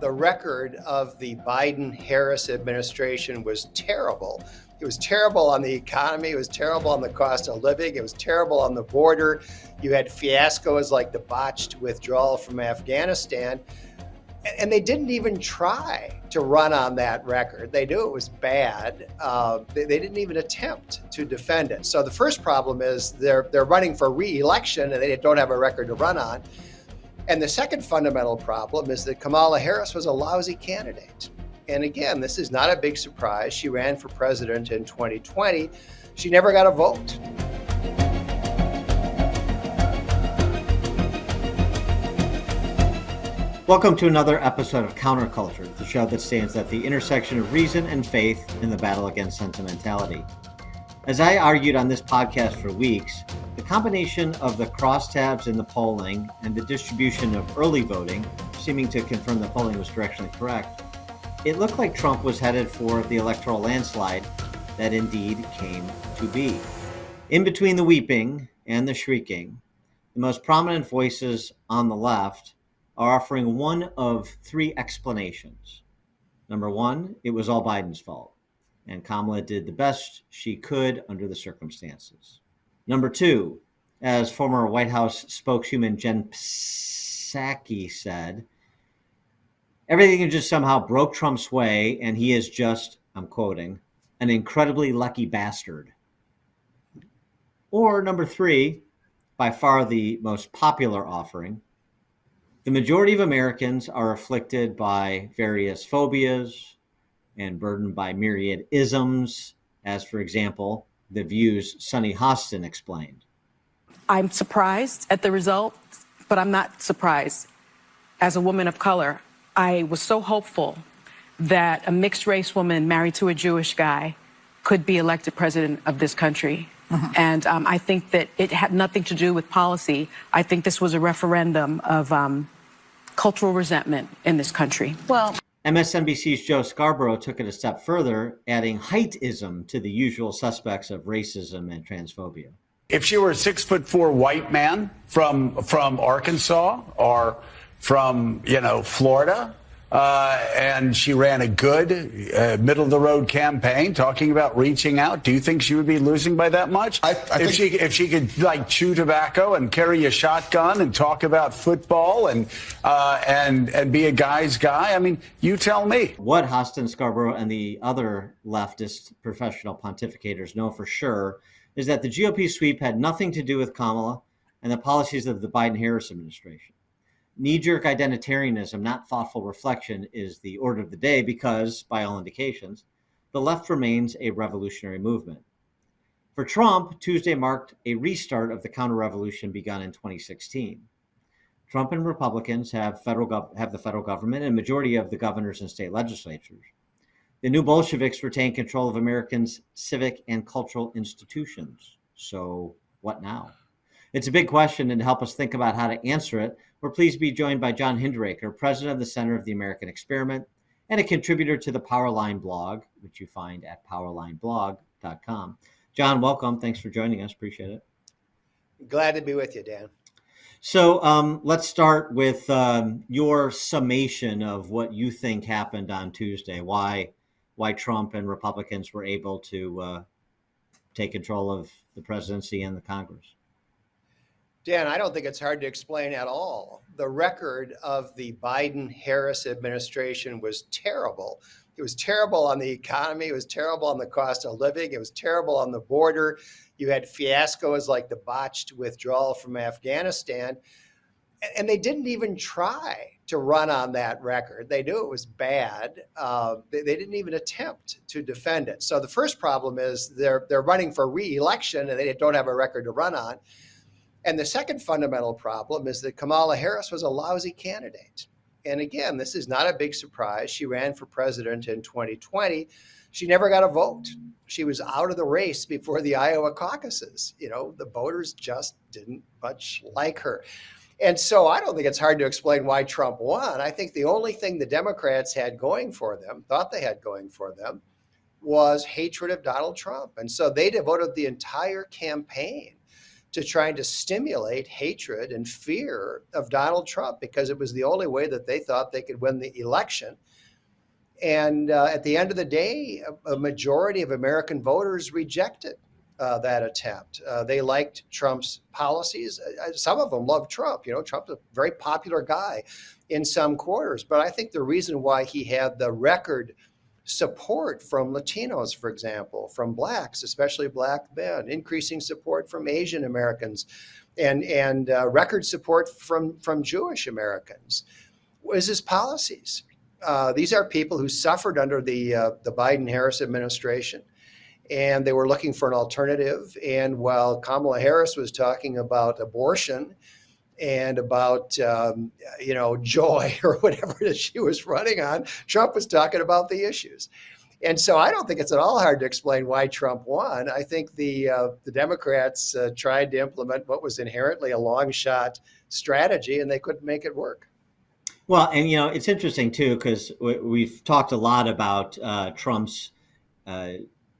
The record of the Biden-Harris administration was terrible. It was terrible on the economy. It was terrible on the cost of living. It was terrible on the border. You had fiascos like the botched withdrawal from Afghanistan. And they didn't even try to run on that record. They knew it was bad. They didn't even attempt to defend it. So the first problem is they're running for re-election and they don't have a record to run on. And the second fundamental problem is that Kamala Harris was a lousy candidate. And again, this is not a big surprise. She ran for president in 2020. She never got a vote. Welcome to another episode of Counterculture, the show that stands at the intersection of reason and faith in the battle against sentimentality. As I argued on this podcast for weeks, the combination of the crosstabs in the polling and the distribution of early voting, seeming to confirm the polling was directionally correct, it looked like Trump was headed for the electoral landslide that indeed came to be. In between the weeping and the shrieking, the most prominent voices on the left are offering one of three explanations. Number one, it was all Biden's fault, and Kamala did the best she could under the circumstances. Number two, as former White House spokeswoman Jen Psaki said, everything just somehow broke Trump's way, and he is just, I'm quoting, an incredibly lucky bastard. Or number three, by far the most popular offering, the majority of Americans are afflicted by various phobias and burdened by myriad isms, as, for example, the views Sunny Hostin explained. I'm surprised at the results, but I'm not surprised. As a woman of color, I was so hopeful that a mixed-race woman married to a Jewish guy could be elected president of this country. And I think that it had nothing to do with policy. I think this was a referendum of cultural resentment in this country. Well, MSNBC's Joe Scarborough took it a step further, adding heightism to the usual suspects of racism and transphobia. If she were a 6'4" white man from Arkansas or from, Florida, and she ran a good middle-of-the-road campaign talking about reaching out, do you think she would be losing by that much? If she could like chew tobacco and carry a shotgun and talk about football and be a guy's guy, I mean, you tell me. What Hostin, Scarborough, and the other leftist professional pontificators know for sure is that the GOP sweep had nothing to do with Kamala and the policies of the Biden-Harris administration. Knee-jerk identitarianism, not thoughtful reflection, is the order of the day because, by all indications, the left remains a revolutionary movement. For Trump, Tuesday marked a restart of the counter-revolution begun in 2016. Trump and Republicans have the federal government and a majority of the governors and state legislatures. The new Bolsheviks retain control of Americans' civic and cultural institutions. So what now? It's a big question, and to help us think about how to answer it, we're pleased to be joined by John Hinderaker, president of the Center of the American Experiment and a contributor to the Powerline blog, which you find at powerlineblog.com. John, welcome. Thanks for joining us. Appreciate it. Glad to be with you, Dan. So let's start with your summation of what you think happened on Tuesday, why Trump and Republicans were able to take control of the presidency and the Congress. Dan, I don't think it's hard to explain at all. The record of the Biden-Harris administration was terrible. It was terrible on the economy. It was terrible on the cost of living. It was terrible on the border. You had fiascos like the botched withdrawal from Afghanistan. And they didn't even try to run on that record. They knew it was bad. They didn't even attempt to defend it. So the first problem is they're running for re-election and they don't have a record to run on. And the second fundamental problem is that Kamala Harris was a lousy candidate. And again, this is not a big surprise. She ran for president in 2020. She never got a vote. She was out of the race before the Iowa caucuses. The voters just didn't much like her. And so I don't think it's hard to explain why Trump won. I think the only thing the Democrats had going for them, thought they had going for them, was hatred of Donald Trump. And so they devoted the entire campaign to trying to stimulate hatred and fear of Donald Trump, because it was the only way that they thought they could win the election. And at the end of the day, a majority of American voters rejected that attempt. They liked Trump's policies. Some of them loved Trump. Trump's a very popular guy in some quarters. But I think the reason why he had the record support from Latinos, for example, from Blacks, especially Black men, increasing support from Asian Americans, and record support from Jewish Americans, was his policies. These are people who suffered under the Biden-Harris administration, and they were looking for an alternative. And while Kamala Harris was talking about abortion and about, joy or whatever it is she was running on, Trump was talking about the issues. And so I don't think it's at all hard to explain why Trump won. I think the Democrats tried to implement what was inherently a long shot strategy, and they couldn't make it work. Well, and it's interesting too, because we've talked a lot about Trump's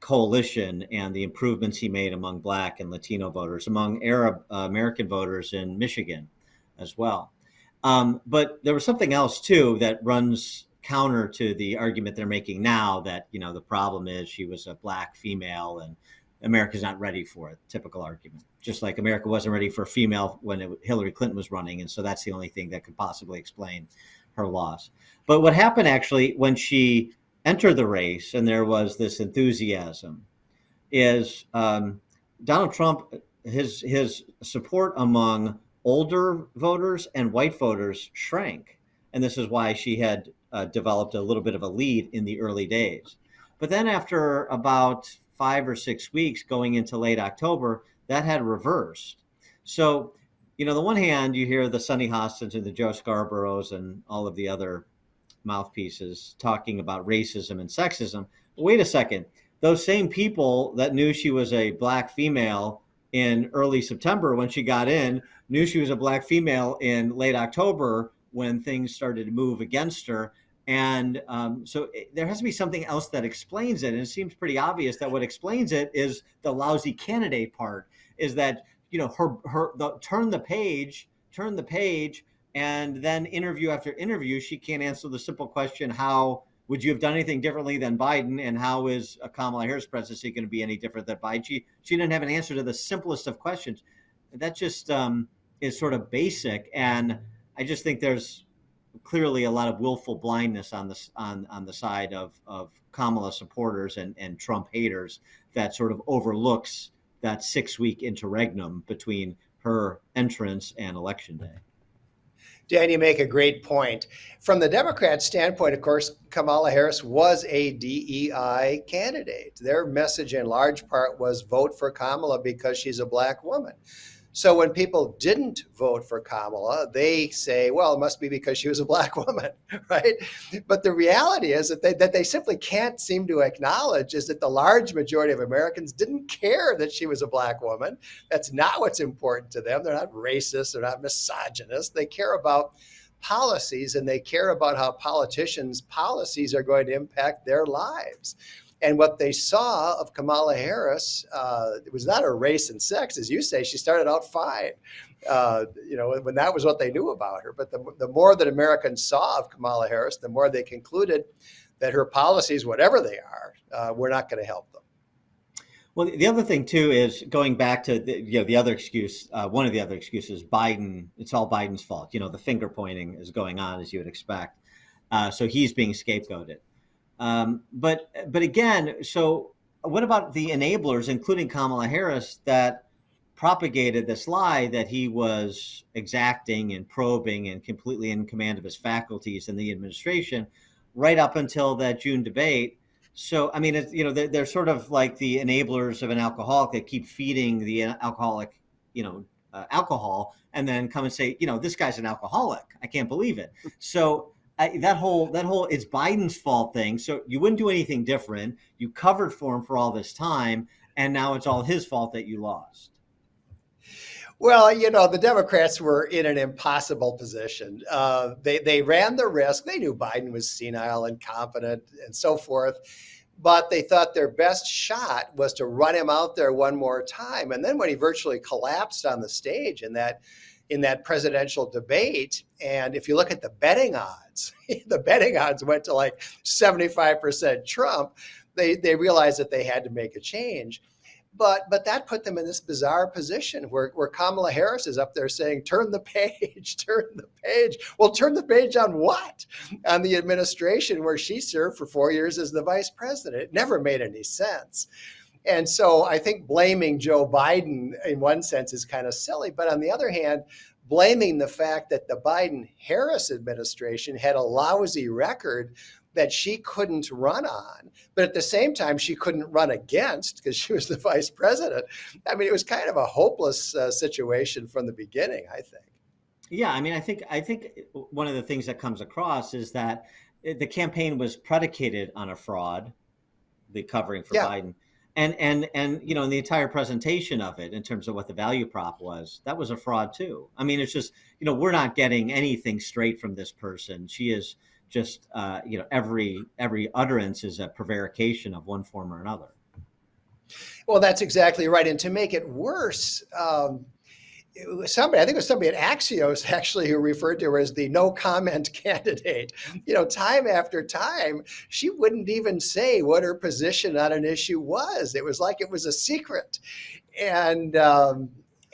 coalition and the improvements he made among Black and Latino voters, among Arab American voters in Michigan as well. But there was something else too that runs counter to the argument they're making now, that the problem is she was a Black female and America's not ready for it. Typical argument. Just like America wasn't ready for a female when Hillary Clinton was running. And so that's the only thing that could possibly explain her loss. But what happened actually when she entered the race and there was this enthusiasm is Donald Trump, his support among older voters and white voters shrank. And this is why she had developed a little bit of a lead in the early days. But then after about 5 or 6 weeks going into late October, that had reversed. So, on the one hand, you hear the Sonny Hostins and the Joe Scarboroughs and all of the other mouthpieces talking about racism and sexism. Wait a second. Those same people that knew she was a Black female in early September when she got in, knew she was a Black female in late October when things started to move against her. And so there has to be something else that explains it. And it seems pretty obvious that what explains it is the lousy candidate part, is that, turn the page, and then interview after interview, she can't answer the simple question, how would you have done anything differently than Biden? And how is a Kamala Harris presidency going to be any different than Biden? She didn't have an answer to the simplest of questions. That just is sort of basic. And I just think there's clearly a lot of willful blindness on the side of Kamala supporters and Trump haters that sort of overlooks that 6-week interregnum between her entrance and election day. Dan, you make a great point. From the Democrat standpoint, of course, Kamala Harris was a DEI candidate. Their message in large part was vote for Kamala because she's a Black woman. So when people didn't vote for Kamala, they say, well, it must be because she was a Black woman, right? But the reality is that they simply can't seem to acknowledge is that the large majority of Americans didn't care that she was a Black woman. That's not what's important to them. They're not racist. They're not misogynist. They care about policies, and they care about how politicians' policies are going to impact their lives. And what they saw of Kamala Harris, it was not her race and sex, as you say. She started out fine, when that was what they knew about her. But the more that Americans saw of Kamala Harris, the more they concluded that her policies, whatever they are, were not going to help them. Well, the other thing, too, is going back to the other excuse, one of the other excuses, Biden, it's all Biden's fault. The finger pointing is going on, as you would expect. So he's being scapegoated. But again, so what about the enablers, including Kamala Harris, that propagated this lie that he was exacting and probing and completely in command of his faculties in the administration right up until that June debate? So, I mean, they're sort of like the enablers of an alcoholic that keep feeding the alcoholic, alcohol, and then come and say, this guy's an alcoholic. I can't believe it. So that whole it's Biden's fault thing. So you wouldn't do anything different. You covered for him for all this time, and now it's all his fault that you lost. Well, the Democrats were in an impossible position. They ran the risk. They knew Biden was senile, incompetent, and so forth. but they thought their best shot was to run him out there one more time. And then when he virtually collapsed on the stage in that presidential debate, and if you look at the betting odds, the betting odds went to like 75% Trump. They realized that they had to make a change. But that put them in this bizarre position where Kamala Harris is up there saying, turn the page, turn the page. Well, turn the page on what? On the administration where she served for 4 years as the vice president. It never made any sense. And so I think blaming Joe Biden in one sense is kind of silly. But on the other hand, blaming the fact that the Biden-Harris administration had a lousy record that she couldn't run on, but at the same time, she couldn't run against because she was the vice president. I mean, it was kind of a hopeless situation from the beginning, I think. Yeah, I mean, I think one of the things that comes across is that the campaign was predicated on a fraud, the covering for Biden. And you know, in the entire presentation of it, in terms of what the value prop was, that was a fraud too. I mean, it's just, you know, we're not getting anything straight from this person. She is just, you know, every utterance is a prevarication of one form or another. Well, that's exactly right. And to make it worse, it was somebody, I think it was somebody at Axios actually who referred to her as the no comment candidate. You know, time after time, she wouldn't even say what her position on an issue was. It was like it was a secret. And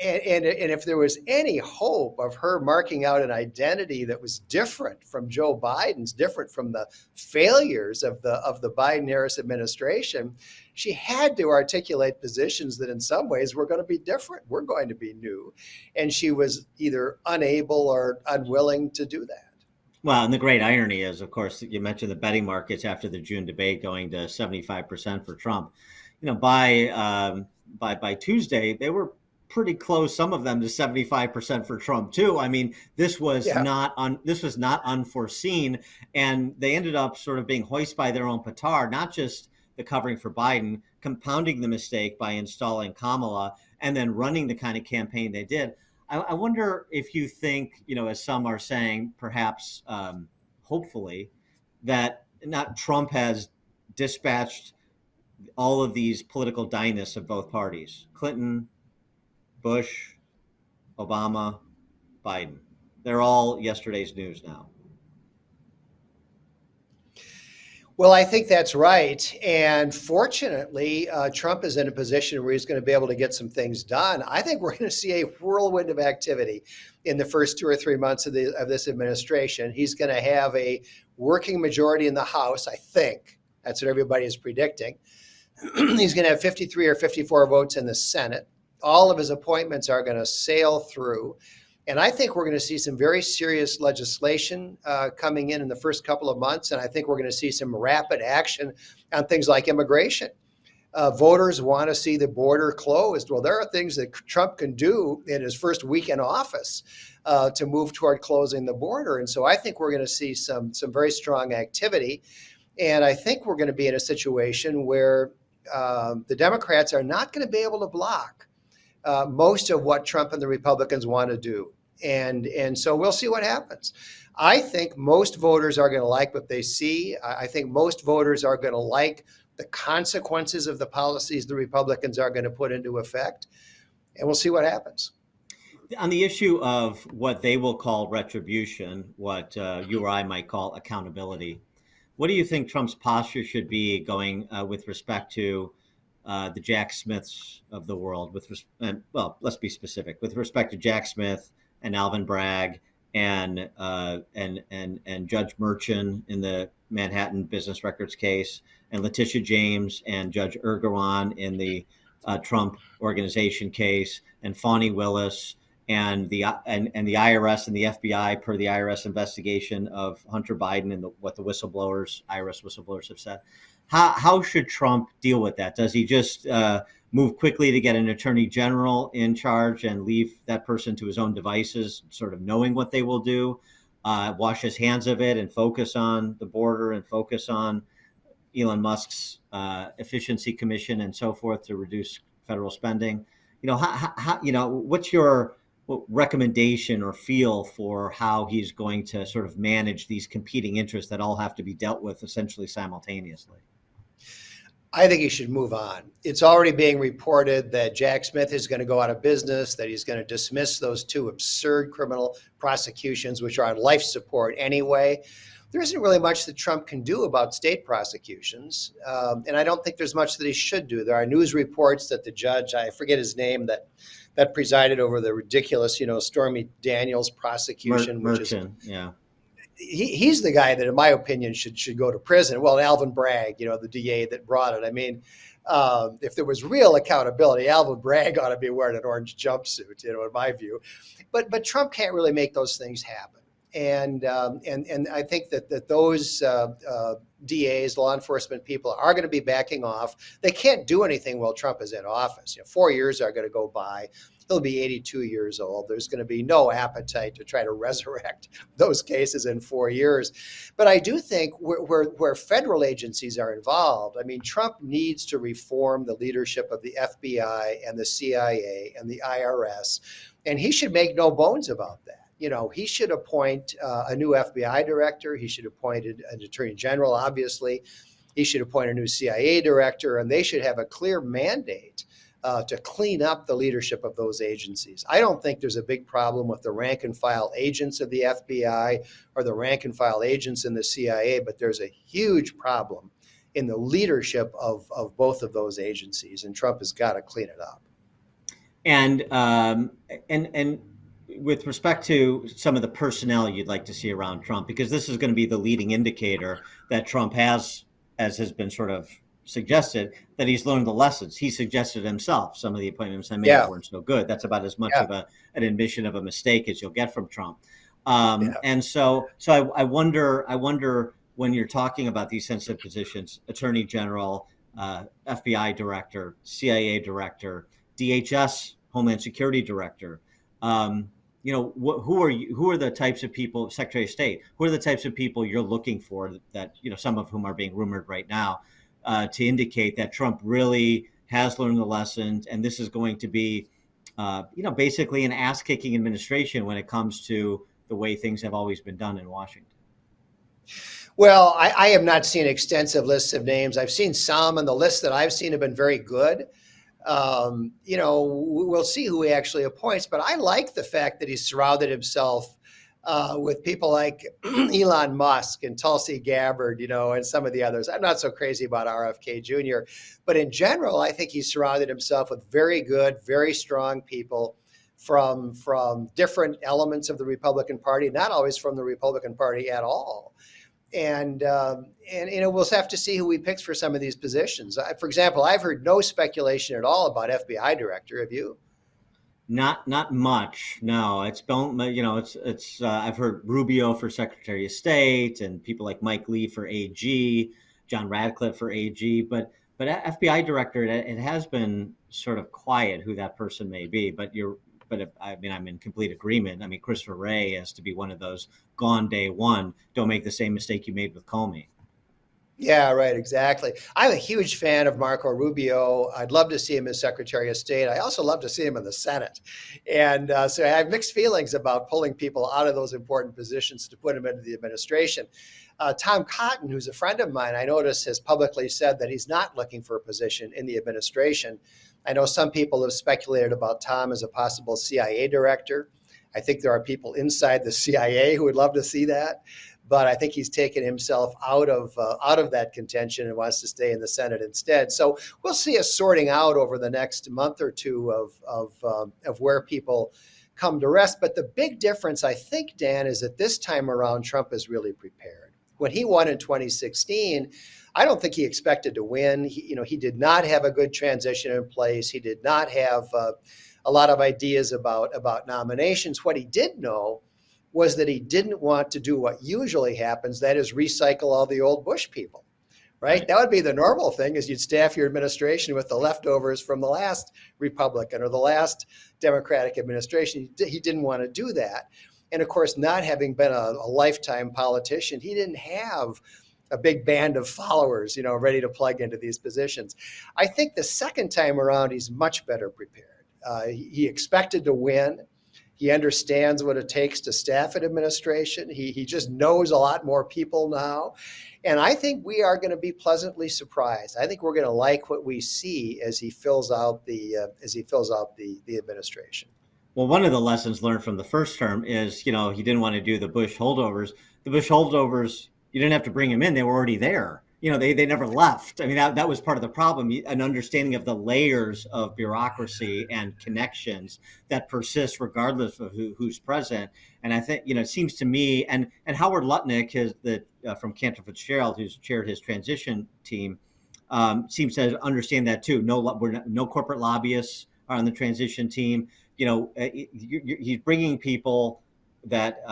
if there was any hope of her marking out an identity that was different from Joe Biden's, different from the failures of the Biden-Harris administration, she had to articulate positions that in some ways were going to be different, were going to be new. And she was either unable or unwilling to do that. Well, and the great irony is, of course, you mentioned the betting markets after the June debate going to 75% for Trump. You know, by Tuesday, they were pretty close, some of them, to 75% for Trump too. I mean, this was not unforeseen, and they ended up sort of being hoist by their own petard, not just the covering for Biden, compounding the mistake by installing Kamala and then running the kind of campaign they did. I wonder if you think, you know, as some are saying, perhaps hopefully, that not Trump has dispatched all of these political dynasts of both parties, Clinton, Bush, Obama, Biden. They're all yesterday's news now. Well, I think that's right. And fortunately, Trump is in a position where he's going to be able to get some things done. I think we're going to see a whirlwind of activity in the first 2 or 3 months of this administration. He's going to have a working majority in the House, I think. That's what everybody is predicting. He's going to have 53 or 54 votes in the Senate. All of his appointments are going to sail through. And I think we're going to see some very serious legislation coming in the first couple of months. And I think we're going to see some rapid action on things like immigration. Voters want to see the border closed. Well, there are things that Trump can do in his first week in office to move toward closing the border. And so I think we're going to see some very strong activity. And I think we're going to be in a situation where the Democrats are not going to be able to block most of what Trump and the Republicans want to do. And so we'll see what happens. I think most voters are going to like what they see. I think most voters are going to like the consequences of the policies the Republicans are going to put into effect. And we'll see what happens. On the issue of what they will call retribution, what you or I might call accountability, what do you think Trump's posture should be going with respect to the Jack Smiths of the world? Well, let's be specific. With respect to Jack Smith and Alvin Bragg and Judge Merchan in the Manhattan Business Records case, and Letitia James and Judge Erdogan in the Trump Organization case, and Fani Willis and the IRS and the FBI per the IRS investigation of Hunter Biden and what the IRS whistleblowers have said. How should Trump deal with that? Does he just move quickly to get an attorney general in charge and leave that person to his own devices, sort of knowing what they will do, wash his hands of it and focus on the border and focus on Elon Musk's efficiency commission and so forth to reduce federal spending? You know, what's your recommendation or feel for how he's going to sort of manage these competing interests that all have to be dealt with essentially simultaneously? I think he should move on. It's already being reported that Jack Smith is going to go out of business, that he's going to dismiss those two absurd criminal prosecutions, which are on life support anyway. There isn't really much that Trump can do about state prosecutions, and I don't think there's much that he should do. There are news reports that the judge, I forget his name, that presided over the ridiculous, Stormy Daniels prosecution, Merchant, yeah. He's the guy that, in my opinion, should go to prison. Well, Alvin Bragg, the DA that brought it. I mean, if there was real accountability, Alvin Bragg ought to be wearing an orange jumpsuit, in my view. But Trump can't really make those things happen. And I think that those DAs, law enforcement people, are going to be backing off. They can't do anything while Trump is in office. 4 years are going to go by. He'll be 82 years old. There's going to be no appetite to try to resurrect those cases in 4 years. But I do think where federal agencies are involved, I mean, Trump needs to reform the leadership of the FBI and the CIA and the IRS, and he should make no bones about that. He should appoint a new FBI director. He should appoint an attorney general, obviously. He should appoint a new CIA director, and they should have a clear mandate to clean up the leadership of those agencies. I don't think there's a big problem with the rank and file agents of the FBI or the rank and file agents in the CIA, but there's a huge problem in the leadership of both of those agencies, and Trump has got to clean it up. And with respect to some of the personnel you'd like to see around Trump, because this is going to be the leading indicator that Trump has, as has been sort of suggested, that he's learned the lessons. He suggested himself some of the appointments I made weren't so good. That's about as much of an admission of a mistake as you'll get from Trump. And so I wonder when you're talking about these sensitive positions, Attorney General, FBI Director, CIA Director, DHS, Homeland Security Director, who are the types of people, Secretary of State, who are the types of people you're looking for that, some of whom are being rumored right now, to indicate that Trump really has learned the lessons, and this is going to be, basically an ass-kicking administration when it comes to the way things have always been done in Washington? Well, I have not seen extensive lists of names. I've seen some, and the lists that I've seen have been very good. We'll see who he actually appoints, but I like the fact that he's surrounded himself with people like Elon Musk and Tulsi Gabbard, and some of the others. I'm not so crazy about RFK Jr., but in general, I think he's surrounded himself with very good, very strong people from different elements of the Republican Party, not always from the Republican Party at all. And we'll have to see who he picks for some of these positions. For example, I've heard no speculation at all about FBI director. Have you? Not much. No, it's I've heard Rubio for Secretary of State and people like Mike Lee for AG, John Radcliffe for AG, but FBI director, it has been sort of quiet who that person may be. I'm in complete agreement. I mean, Christopher Wray has to be one of those gone day one. Don't make the same mistake you made with Comey. Yeah, right. Exactly. I'm a huge fan of Marco Rubio. I'd love to see him as Secretary of State. I also love to see him in the Senate. And so I have mixed feelings about pulling people out of those important positions to put them into the administration. Tom Cotton, who's a friend of mine, I notice has publicly said that he's not looking for a position in the administration. I know some people have speculated about Tom as a possible CIA director. I think there are people inside the CIA who would love to see that, but I think he's taken himself out of that contention and wants to stay in the Senate instead. So we'll see a sorting out over the next month or two of where people come to rest. But the big difference, I think, Dan, is that this time around, Trump is really prepared. When he won in 2016, I don't think he expected to win. He did not have a good transition in place. He did not have a lot of ideas about nominations. What he did know was that he didn't want to do what usually happens, that is recycle all the old Bush people, right? That would be the normal thing, is you'd staff your administration with the leftovers from the last Republican or the last Democratic administration. He didn't want to do that. And of course, not having been a lifetime politician, he didn't have a big band of followers, ready to plug into these positions. I think the second time around, he's much better prepared. He expected to win. He understands what it takes to staff an administration. He just knows a lot more people now. And I think we are going to be pleasantly surprised. I think we're going to like what we see as he fills out the administration. Well, one of the lessons learned from the first term is, he didn't want to do the Bush holdovers. The Bush holdovers, you didn't have to bring them in. They were already there. They never left. I mean, that was part of the problem, an understanding of the layers of bureaucracy and connections that persist regardless of who's present. And I think, it seems to me, and Howard Lutnick, from Cantor Fitzgerald, who's chaired his transition team, seems to understand that too. No corporate lobbyists are on the transition team. He's bringing people that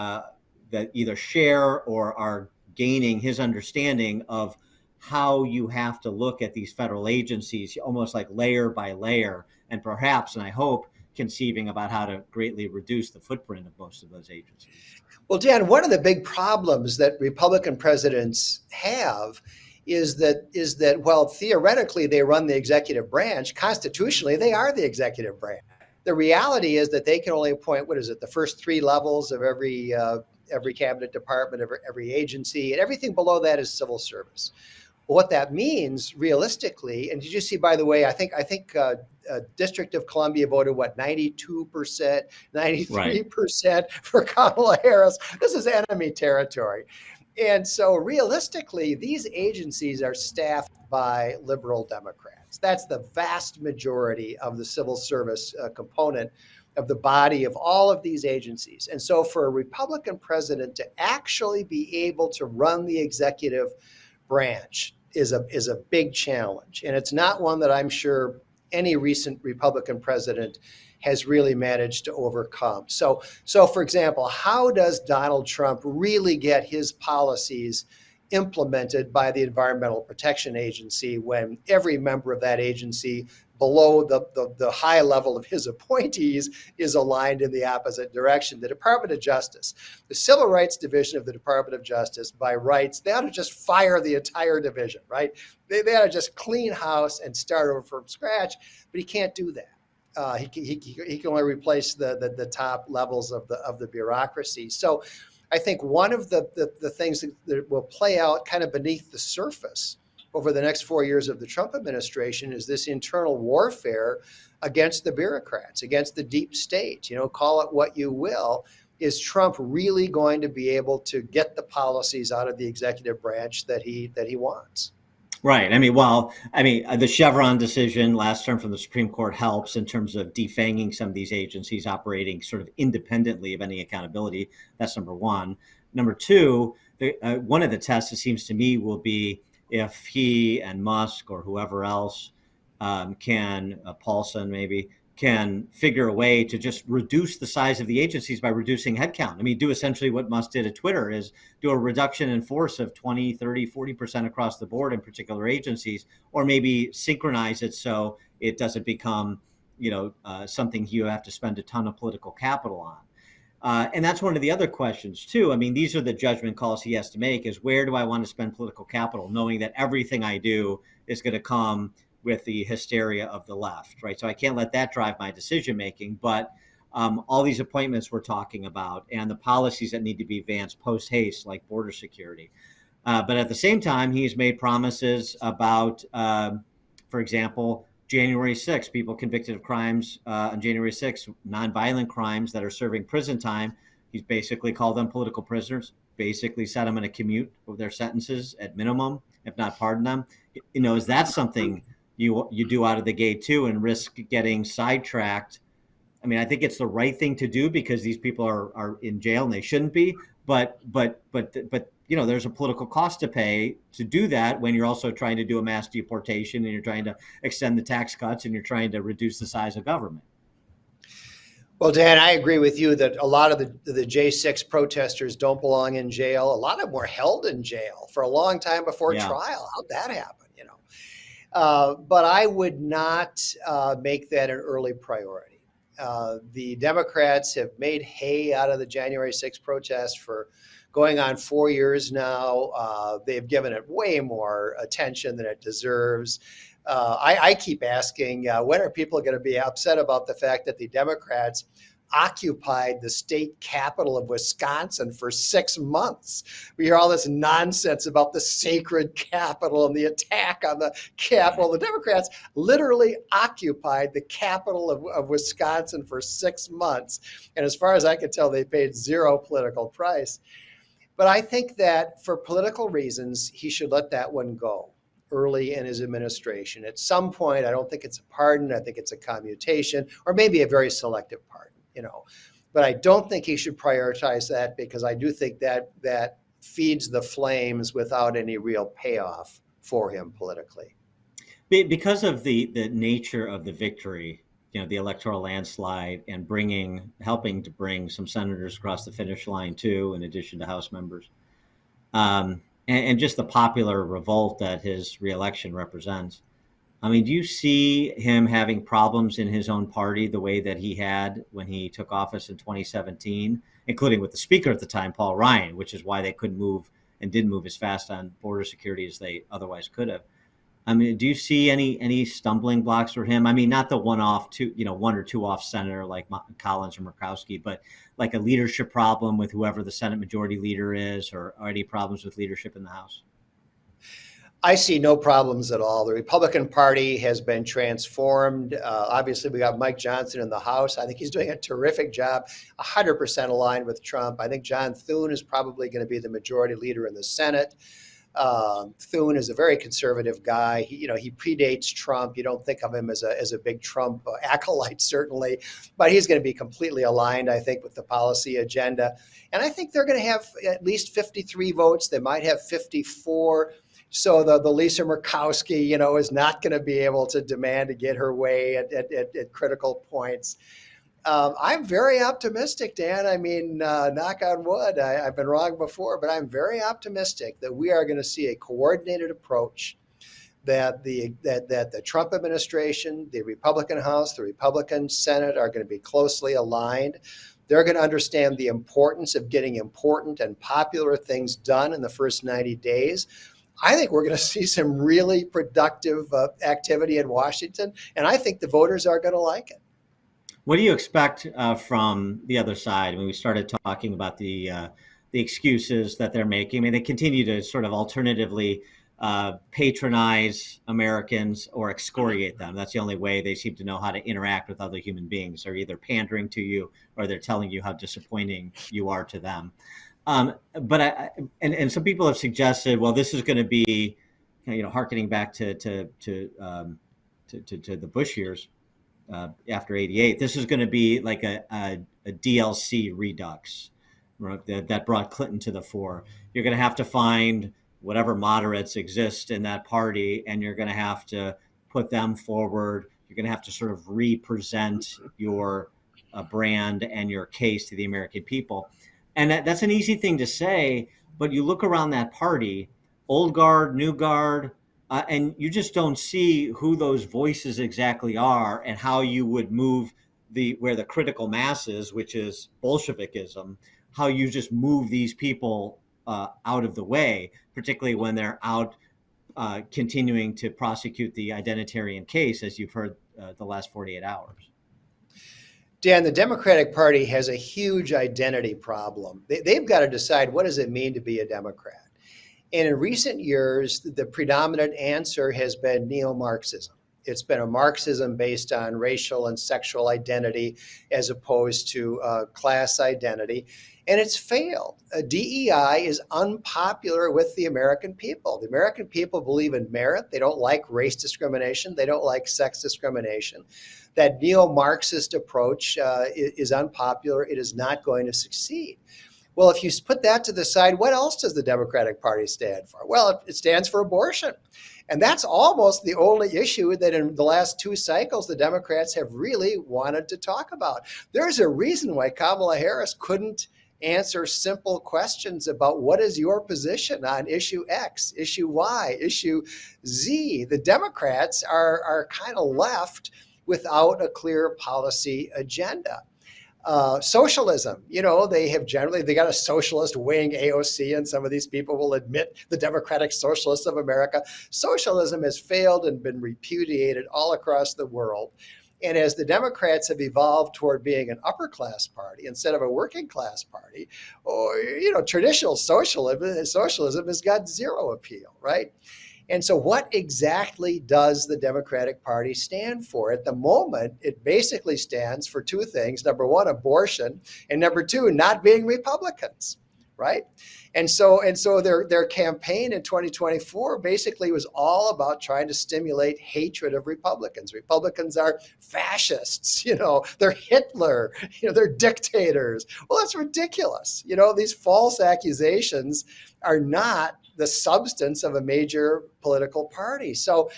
either share or are gaining his understanding of how you have to look at these federal agencies, almost like layer by layer, and perhaps, and I hope, conceiving about how to greatly reduce the footprint of most of those agencies. Well, Dan, one of the big problems that Republican presidents have is that while theoretically they run the executive branch, constitutionally they are the executive branch. The reality is that they can only appoint, the first three levels of every cabinet department, every agency, and everything below that is civil service. What that means realistically, and did you see, by the way, I think District of Columbia voted 92%, 93% for Kamala Harris. This is enemy territory. And so realistically, these agencies are staffed by liberal Democrats. That's the vast majority of the civil service component of the body of all of these agencies. And so for a Republican president to actually be able to run the executive branch is a big challenge. And it's not one that I'm sure any recent Republican president has really managed to overcome. So for example, how does Donald Trump really get his policies implemented by the Environmental Protection Agency when every member of that agency below the high level of his appointees is aligned in the opposite direction? The Department of Justice, the Civil Rights Division of the Department of Justice, by rights, they ought to just fire the entire division, right? They ought to just clean house and start over from scratch, but he can't do that. He can only replace the top levels of the bureaucracy. So I think one of the things that will play out kind of beneath the surface over the next 4 years of the Trump administration is this internal warfare against the bureaucrats, against the deep state. Call it what you will. Is Trump really going to be able to get the policies out of the executive branch that he wants? Right. The Chevron decision last term from the Supreme Court helps in terms of defanging some of these agencies operating sort of independently of any accountability. That's number one. Number two, one of the tests, it seems to me, will be if he and Musk or whoever else Paulson maybe, can figure a way to just reduce the size of the agencies by reducing headcount. Do essentially what Musk did at Twitter, is do a reduction in force of 20, 30, 40% across the board in particular agencies, or maybe synchronize it so it doesn't become, something you have to spend a ton of political capital on. And that's one of the other questions too. These are the judgment calls he has to make, is where do I want to spend political capital, knowing that everything I do is going to come with the hysteria of the left, right? So I can't let that drive my decision making. But all these appointments we're talking about and the policies that need to be advanced post haste, like border security. But at the same time, he's made promises about, for example, January 6th, people convicted of crimes on January 6th, nonviolent crimes that are serving prison time. He's basically called them political prisoners, basically said I'm going to commute with their sentences at minimum, if not pardon them. Is that something you do out of the gate too and risk getting sidetracked? I think it's the right thing to do because these people are in jail and they shouldn't be, but there's a political cost to pay to do that when you're also trying to do a mass deportation and you're trying to extend the tax cuts and you're trying to reduce the size of government. Well, Dan, I agree with you that a lot of the J6 protesters don't belong in jail. A lot of them were held in jail for a long time before trial. How'd that happen? But I would not make that an early priority. The Democrats have made hay out of the January 6th protest for going on 4 years now. They've given it way more attention than it deserves. I keep asking, when are people going to be upset about the fact that the Democrats occupied the state capital of Wisconsin for 6 months. We hear all this nonsense about the sacred capital and the attack on the capital. The Democrats literally occupied the capital of Wisconsin for 6 months. And as far as I can tell, they paid zero political price. But I think that for political reasons, he should let that one go early in his administration. At some point, I don't think it's a pardon. I think it's a commutation, or maybe a very selective pardon, But I don't think he should prioritize that, because I do think that feeds the flames without any real payoff for him politically. Because of the nature of the victory, the electoral landslide, and helping to bring some senators across the finish line too, in addition to House members, and just the popular revolt that his reelection represents. I mean, do you see him having problems in his own party the way that he had when he took office in 2017, including with the speaker at the time, Paul Ryan, which is why they couldn't move and didn't move as fast on border security as they otherwise could have? I mean, do you see any stumbling blocks for him? I mean, not the one or two off senator like Collins or Murkowski, but like a leadership problem with whoever the Senate majority leader is, or any problems with leadership in the House? I see no problems at all. The Republican Party has been transformed. Obviously, we got Mike Johnson in the House. I think he's doing a terrific job, 100% aligned with Trump. I think John Thune is probably going to be the majority leader in the Senate. Thune is a very conservative guy. He predates Trump. You don't think of him as a big Trump acolyte, certainly, but he's going to be completely aligned, I think, with the policy agenda. And I think they're going to have at least 53 votes. They might have 54. So the Lisa Murkowski, is not going to be able to demand to get her way at critical points. I'm very optimistic, Dan. I mean, knock on wood. I've been wrong before, but I'm very optimistic that we are going to see a coordinated approach, that the Trump administration, the Republican House, the Republican Senate are going to be closely aligned. They're going to understand the importance of getting important and popular things done in the first 90 days. I think we're going to see some really productive activity in Washington, and I think the voters are going to like it. What do you expect from the other side? I mean, we started talking about the excuses that they're making. I mean, they continue to sort of alternatively patronize Americans or excoriate them. That's the only way they seem to know how to interact with other human beings. They're either pandering to you or they're telling you how disappointing you are to them. But some people have suggested, well, this is going to be, harkening back to the Bush years after '88. This is going to be like a DLC redux, right, that brought Clinton to the fore. You're going to have to find whatever moderates exist in that party, and you're going to have to put them forward. You're going to have to sort of represent your brand and your case to the American people. And that's an easy thing to say, but you look around that party, old guard, new guard, and you just don't see who those voices exactly are and how you would move where the critical mass is, which is Bolshevikism, how you just move these people out of the way, particularly when they're out continuing to prosecute the identitarian case, as you've heard the last 48 hours. Dan, the Democratic Party has a huge identity problem. They've got to decide, what does it mean to be a Democrat? And in recent years, the predominant answer has been neo-Marxism. It's been a Marxism based on racial and sexual identity as opposed to class identity. And it's failed. DEI is unpopular with the American people. The American people believe in merit. They don't like race discrimination. They don't like sex discrimination. That neo-Marxist approach is unpopular. It is not going to succeed. Well, if you put that to the side, what else does the Democratic Party stand for? Well, it stands for abortion. And that's almost the only issue that in the last 2 cycles, the Democrats have really wanted to talk about. There's a reason why Kamala Harris couldn't answer simple questions about what is your position on issue X, issue Y, issue Z. The Democrats are kind of left without a clear policy agenda. Socialism, they got a socialist wing, AOC, and some of these people will admit the Democratic Socialists of America. Socialism has failed and been repudiated all across the world. And as the Democrats have evolved toward being an upper class party instead of a working class party, or traditional socialism has got zero appeal, right? And so what exactly does the Democratic Party stand for? At the moment, it basically stands for two things. Number one, abortion, and number two, not being Republicans, right? And so their campaign in 2024 basically was all about trying to stimulate hatred of Republicans. Republicans are fascists, they're Hitler, they're dictators. Well, that's ridiculous. These false accusations are not the substance of a major political party. So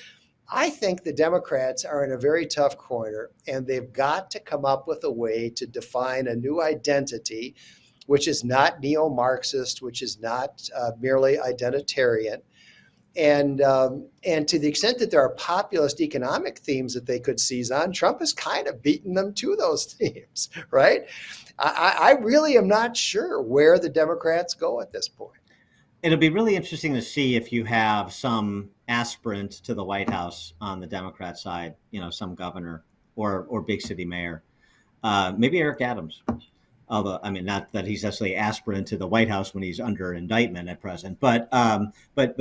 I think the Democrats are in a very tough corner, and they've got to come up with a way to define a new identity, which is not neo-Marxist, which is not merely identitarian. And to the extent that there are populist economic themes that they could seize on, Trump has kind of beaten them to those themes, right? I really am not sure where the Democrats go at this point. It'll be really interesting to see if you have some aspirant to the White House on the Democrat side, some governor or big city mayor, maybe Eric Adams. Although, I mean, not that he's necessarily aspirant to the White House when he's under indictment at present, but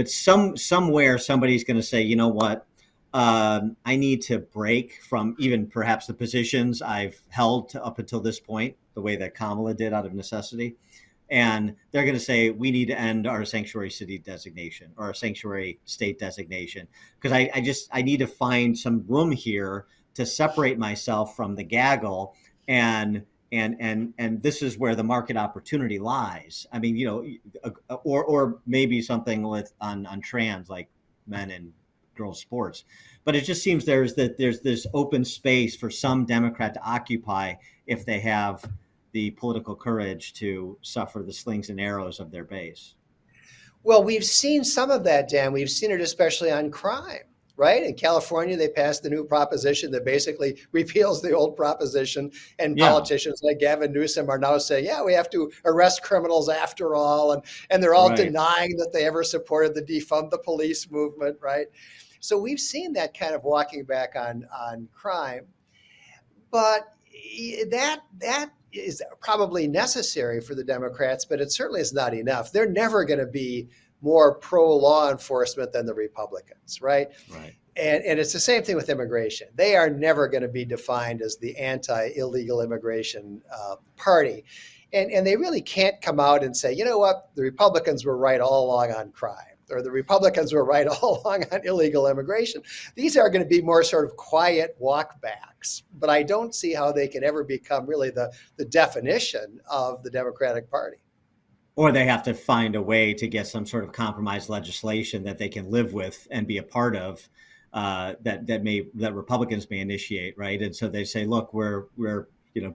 somewhere somebody's going to say, you know what, I need to break from even perhaps the positions I've held up until this point, the way that Kamala did out of necessity. And they're going to say, we need to end our sanctuary city designation or our sanctuary state designation, because I need to find some room here to separate myself from the gaggle. And this is where the market opportunity lies. I mean, or maybe something on trans, like men and girls sports. But it just seems there's this open space for some Democrat to occupy if they have the political courage to suffer the slings and arrows of their base. Well, we've seen some of that, Dan. We've seen it especially on crime, right? In California, they passed the new proposition that basically repeals the old proposition. And politicians like Gavin Newsom are now saying, yeah, we have to arrest criminals after all. And they're all denying that they ever supported the defund the police movement, right? So we've seen that kind of walking back on crime. But that is probably necessary for the Democrats, but it certainly is not enough. They're never going to be more pro-law enforcement than the Republicans, right? Right. And it's the same thing with immigration. They are never going to be defined as the anti-illegal immigration party. And they really can't come out and say, you know what, the Republicans were right all along on crime, or the Republicans were right all along on illegal immigration. These are going to be more sort of quiet walkbacks, but I don't see how they can ever become really the definition of the Democratic Party. Or they have to find a way to get some sort of compromise legislation that they can live with and be a part of, that Republicans may initiate, right? And so they say, look, we're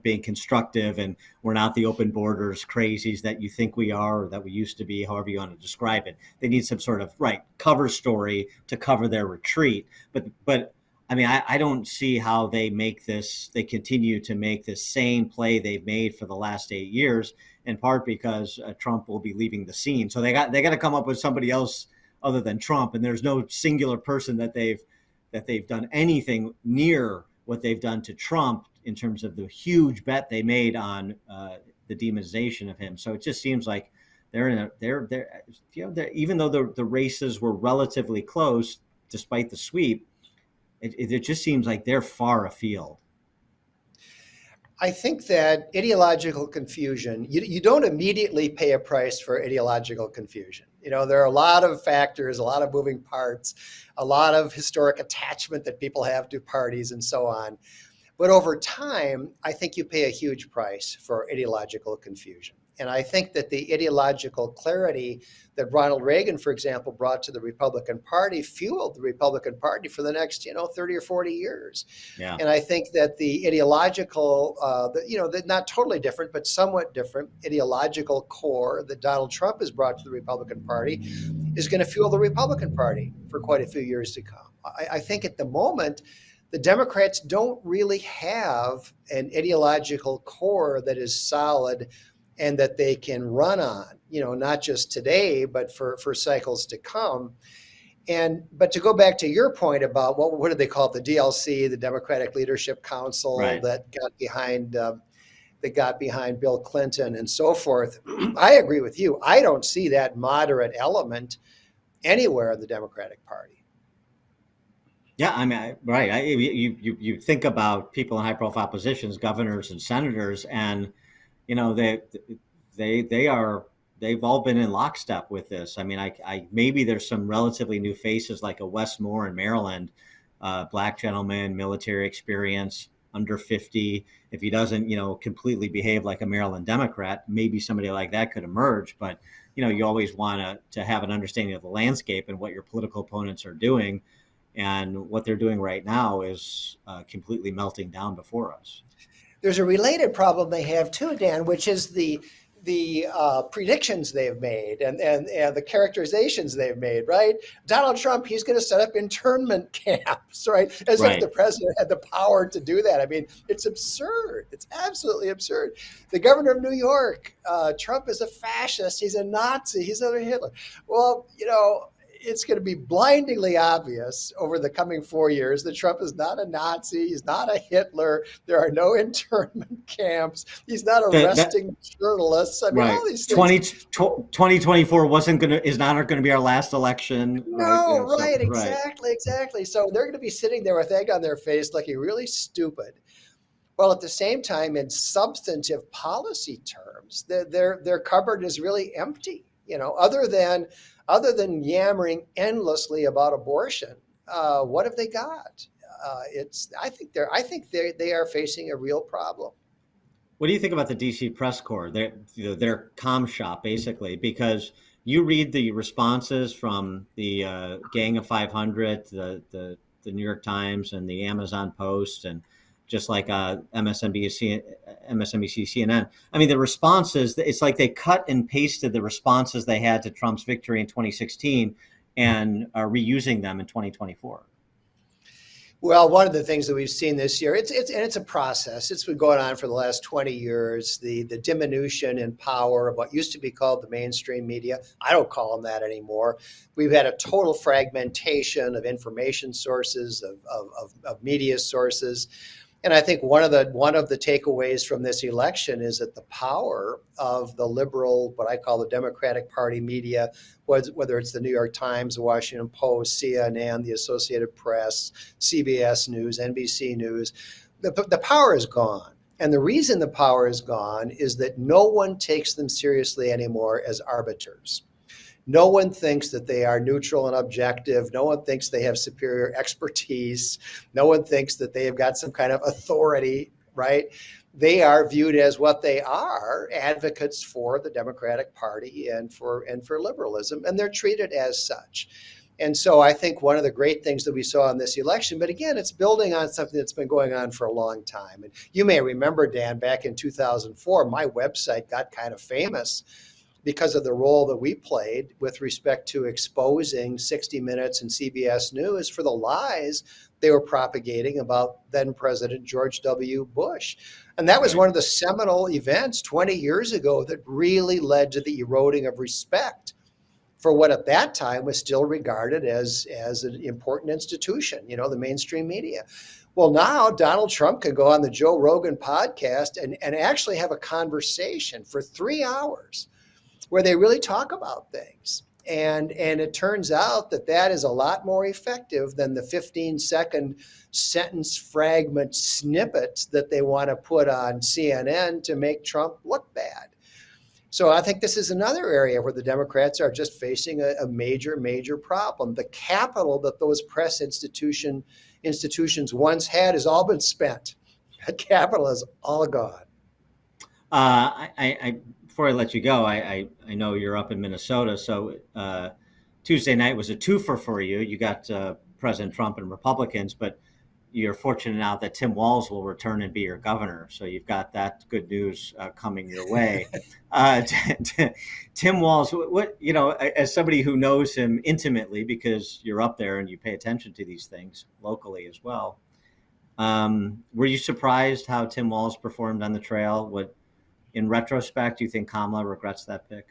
being constructive, and we're not the open borders crazies that you think we are, or that we used to be, however you want to describe it. They need some sort of cover story to cover their retreat. But I mean, I don't see how they continue to make the same play they've made for the last 8 years, in part because Trump will be leaving the scene. So they got to come up with somebody else other than Trump. And there's no singular person that they've done anything near what they've done to Trump in terms of the huge bet they made on the demonization of him. So it just seems like they're even though the races were relatively close, despite the sweep, it just seems like they're far afield. I think that ideological confusion, you don't immediately pay a price for ideological confusion. There are a lot of factors, a lot of moving parts, a lot of historic attachment that people have to parties and so on. But over time, I think you pay a huge price for ideological confusion. And I think that the ideological clarity that Ronald Reagan, for example, brought to the Republican Party fueled the Republican Party for the next, 30 or 40 years. Yeah. And I think that the ideological, not totally different, but somewhat different ideological core that Donald Trump has brought to the Republican Party is going to fuel the Republican Party for quite a few years to come. I think at the moment, the Democrats don't really have an ideological core that is solid and that they can run on, not just today, but for cycles to come. But to go back to your point about what did they call it, the DLC, the Democratic Leadership Council, Right. that got behind Bill Clinton and so forth. I agree with you. I don't see that moderate element anywhere in the Democratic Party. Yeah, I mean, right. You think about people in high-profile positions, governors and senators, and they've all been in lockstep with this. I mean, I maybe there's some relatively new faces like a Wes Moore in Maryland, black gentleman, military experience, under 50. If he doesn't, completely behave like a Maryland Democrat, maybe somebody like that could emerge. But you always want to have an understanding of the landscape and what your political opponents are doing. And what they're doing right now is completely melting down before us. There's a related problem they have too, Dan, which is the predictions they've made and the characterizations they've made, right? Donald Trump, he's going to set up internment camps, right? As if the president had the power to do that. I mean, it's absurd. It's absolutely absurd. The governor of New York, Trump is a fascist. He's a Nazi. He's another Hitler. Well, it's going to be blindingly obvious over the coming 4 years that Trump is not a Nazi. He's not a Hitler. There are no internment camps. He's not arresting journalists. I mean, all these things. 2024 is not going to be our last election. No, right, exactly. So they're going to be sitting there with egg on their face looking really stupid. Well, at the same time, in substantive policy terms, their cupboard is really empty. Other than yammering endlessly about abortion, what have they got? I think they are facing a real problem. What do you think about the DC press corps? Their comm shop, basically, because you read the responses from the Gang of 500, the New York Times, and the Amazon Post, and just like MSNBC, CNN. I mean, the responses, it's like they cut and pasted the responses they had to Trump's victory in 2016 and are reusing them in 2024. Well, one of the things that we've seen this year, it's a process. It's been going on for the last 20 years. The diminution in power of what used to be called the mainstream media. I don't call them that anymore. We've had a total fragmentation of information sources, of media sources. And I think one of the takeaways from this election is that the power of the liberal, what I call the Democratic Party media, whether it's the New York Times, the Washington Post, CNN, the Associated Press, CBS News, NBC News, the power is gone. And the reason the power is gone is that no one takes them seriously anymore as arbiters. No one thinks that they are neutral and objective. No one thinks they have superior expertise. No one thinks that they have got some kind of authority, right? They are viewed as what they are, advocates for the Democratic Party and for liberalism, and they're treated as such. And so I think one of the great things that we saw in this election, but again, it's building on something that's been going on for a long time. And you may remember, Dan, back in 2004, my website got kind of famous because of the role that we played with respect to exposing 60 Minutes and CBS News for the lies they were propagating about then President George W. Bush. And that was one of the seminal events 20 years ago that really led to the eroding of respect for what at that time was still regarded as an important institution, the mainstream media. Well, now Donald Trump can go on the Joe Rogan podcast and actually have a conversation for 3 hours where they really talk about things. And it turns out that is a lot more effective than the 15-second sentence fragment snippets that they want to put on CNN to make Trump look bad. So I think this is another area where the Democrats are just facing a major, major problem. The capital that those press institutions once had has all been spent. The capital is all gone. Before I let you go, I know you're up in Minnesota, so Tuesday night was a twofer for you. You got President Trump and Republicans, but you're fortunate now that Tim Walz will return and be your governor. So you've got that good news coming your way. Tim Walz, as somebody who knows him intimately, because you're up there and you pay attention to these things locally as well, were you surprised how Tim Walz performed on the trail? In retrospect, do you think Kamala regrets that pick?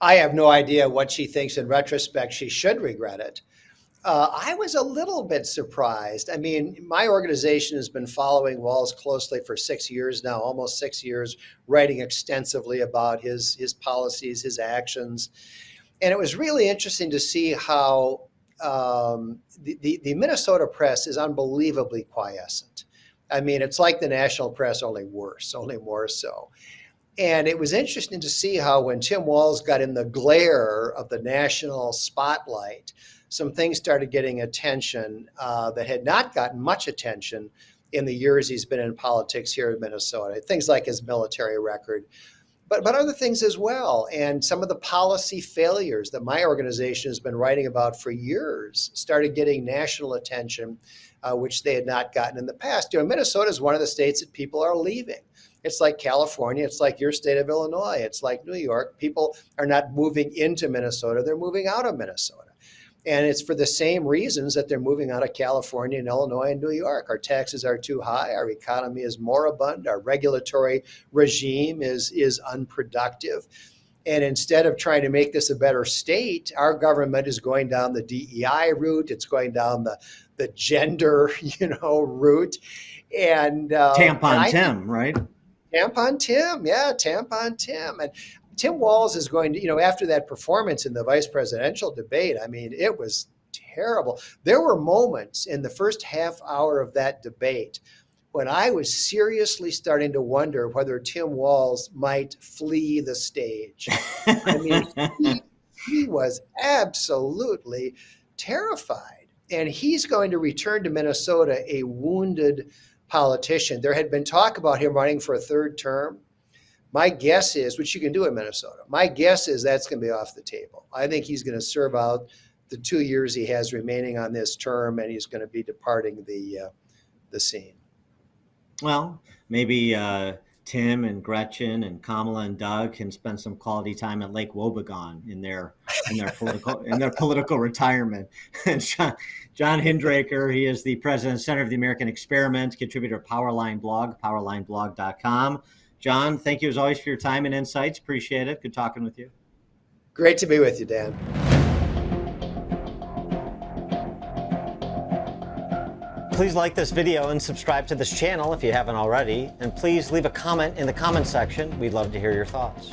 I have no idea what she thinks in retrospect. She should regret it. I was a little bit surprised. I mean, my organization has been following Walz closely for 6 years now, almost 6 years, writing extensively about his policies, his actions. And it was really interesting to see how the Minnesota press is unbelievably quiescent. I mean, it's like the national press, only worse, only more so. And it was interesting to see how when Tim Walz got in the glare of the national spotlight, some things started getting attention that had not gotten much attention in the years he's been in politics here in Minnesota. Things like his military record, but other things as well. And some of the policy failures that my organization has been writing about for years started getting national attention, which they had not gotten in the past. You know, Minnesota is one of the states that people are leaving. It's like California. It's like your state of Illinois. It's like New York. People are not moving into Minnesota. They're moving out of Minnesota. And it's for the same reasons that they're moving out of California and Illinois and New York. Our taxes are too high. Our economy is moribund. Our regulatory regime is unproductive. And instead of trying to make this a better state, our government is going down the DEI route. It's going down the gender, route. And Tampon Tim, right? Tampon Tim, yeah, Tampon Tim. And Tim Walz is going to, after that performance in the vice presidential debate, I mean, it was terrible. There were moments in the first half hour of that debate when I was seriously starting to wonder whether Tim Walz might flee the stage. I mean, he was absolutely terrified. And he's going to return to Minnesota a wounded politician. There had been talk about him running for a third term. My guess is, which you can do in Minnesota, my guess is that's going to be off the table. I think he's going to serve out the 2 years he has remaining on this term, and he's going to be departing the scene. Well, maybe Tim and Gretchen and Kamala and Doug can spend some quality time at Lake Wobegon in their political retirement. John Hinderaker, he is the president and center of the American Experiment, contributor to Powerline blog, powerlineblog.com. John, thank you as always for your time and insights. Appreciate it. Good talking with you. Great to be with you, Dan. Please like this video and subscribe to this channel if you haven't already. And please leave a comment in the comment section. We'd love to hear your thoughts.